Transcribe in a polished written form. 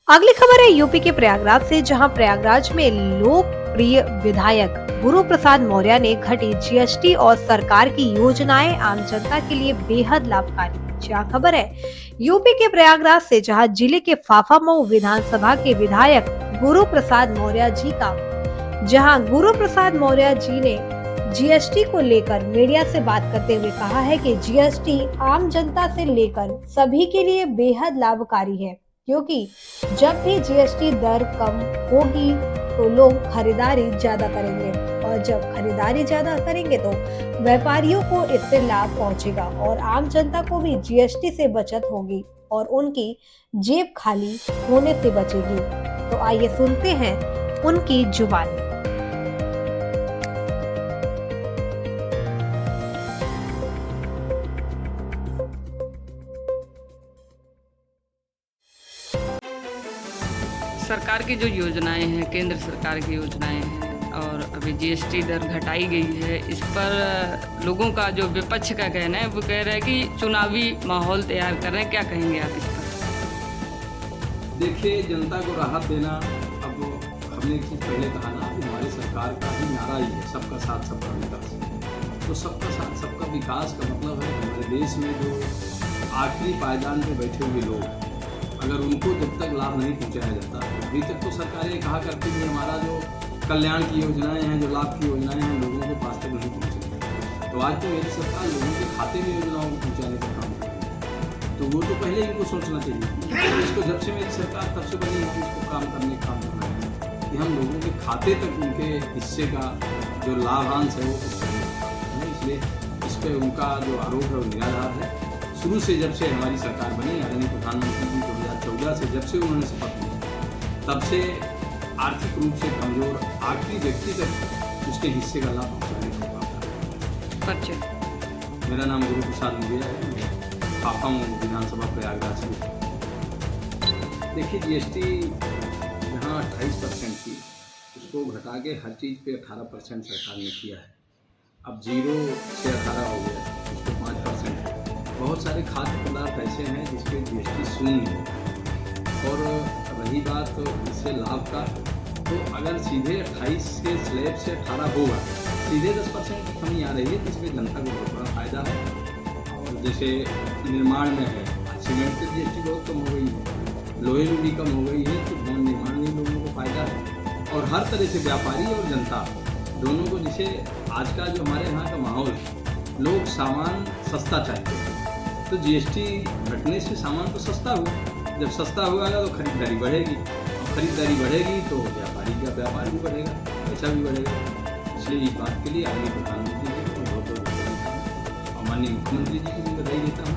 अगली खबर है यूपी के प्रयागराज से, जहां प्रयागराज में लोकप्रिय विधायक गुरु प्रसाद मौर्य ने घटी जीएसटी और सरकार की योजनाएं आम जनता के लिए बेहद लाभकारी। क्या खबर है यूपी के प्रयागराज से, जहां जिले के फाफामऊ विधानसभा के विधायक गुरु प्रसाद मौर्य जी का गुरु प्रसाद मौर्य जी ने जीएसटी को लेकर मीडिया से बात करते हुए कहा है कि जीएसटी आम जनता से लेकर सभी के लिए बेहद लाभकारी है, क्योंकि जब भी जीएसटी दर कम होगी तो लोग खरीदारी ज्यादा करेंगे, और जब खरीदारी ज्यादा करेंगे तो व्यापारियों को इससे लाभ पहुंचेगा और आम जनता को भी जीएसटी से बचत होगी और उनकी जेब खाली होने से बचेगी। तो आइए सुनते हैं उनकी जुबानी। सरकार की जो योजनाएं हैं, केंद्र सरकार की योजनाएं हैं, और अभी जीएसटी दर घटाई गई है, इस पर लोगों का जो विपक्ष का कहना है वो कह रहा है कि चुनावी माहौल तैयार कर रहे हैं। क्या कहेंगे आप इस पर? देखिए, जनता को राहत देना, अब हमने एक चीज़ पहले कहा ना कि हमारी सरकार का ही नारा ही है सबका साथ सबका विकास। तो सबका साथ सबका विकास का मतलब है हमारे देश में जो आखिरी पायदान पे बैठे हुए लोग, अगर उनको जब तक लाभ नहीं पहुंचाया जाता, अभी तक तो सरकारें कहा करती थी हमारा जो कल्याण की योजनाएं हैं, जो लाभ की योजनाएं हैं, लोगों के पास तक नहीं पहुँची। तो आज तो मेरी सरकार लोगों के खाते में योजनाओं को पहुँचाने का काम कर रही है। तो वो तो पहले इनको सोचना चाहिए। तो इसको जब से मेरी सरकार तब से बनी है, इसको काम करने का काम करना है कि हम लोगों के खाते तक उनके हिस्से का जो लाभांश है वो पहुँचाएं। इसलिए इस पर उनका जो आरोप है वो निराधार है। शुरू से जब से हमारी सरकार बनी, आदरणीय प्रधानमंत्री जी 2014 से जब से उन्होंने शपथ ली, तब से आर्थिक रूप से कमजोर आखिरी व्यक्ति तक उसके हिस्से का लाभ पहुँचाने का काम कर रहे हैं। मेरा नाम गुरु प्रसाद मौर्य है, फाफामऊ विधानसभा प्रयागराज से। देखिए, जीएसटी जहाँ 28% थी, उसको घटा के हर चीज़ पे 18% सरकार ने किया है। अब 0 से 18 हो गया, उसको 5% है। बहुत सारे खाद्य पदार्थ ऐसे हैं जिस पे जीएसटी शून्य है। और रही बात इससे लाभ का, तो अगर सीधे 28 के स्लैब से 18 होगा, सीधे 10% की कमी आ रही है, तो इसमें जनता को बहुत बड़ा फायदा है। और जैसे निर्माण में है, सीमेंट की जीएसटी बहुत कम हो गई है, लोहे में भी कम हो गई है, तो भवन निर्माण में लोगों को फायदा है। और हर तरह से व्यापारी और जनता दोनों को, जिसे आज का जो हमारे यहाँ का माहौल, लोग सामान सस्ता चाहते हैं, तो जीएसटी घटने से सामान तो सस्ता हुआ। जब सस्ता होगा तो खरीदारी बढ़ेगी, और खरीदारी बढ़ेगी तो व्यापारी का व्यापार भी बढ़ेगा, पैसा भी बढ़ेगा। इसलिए इस बात के लिए आदरणीय प्रधानमंत्री जी को बहुत बहुत बधाई देता हूँ और माननीय मुख्यमंत्री जी को भी बधाई देता हूँ।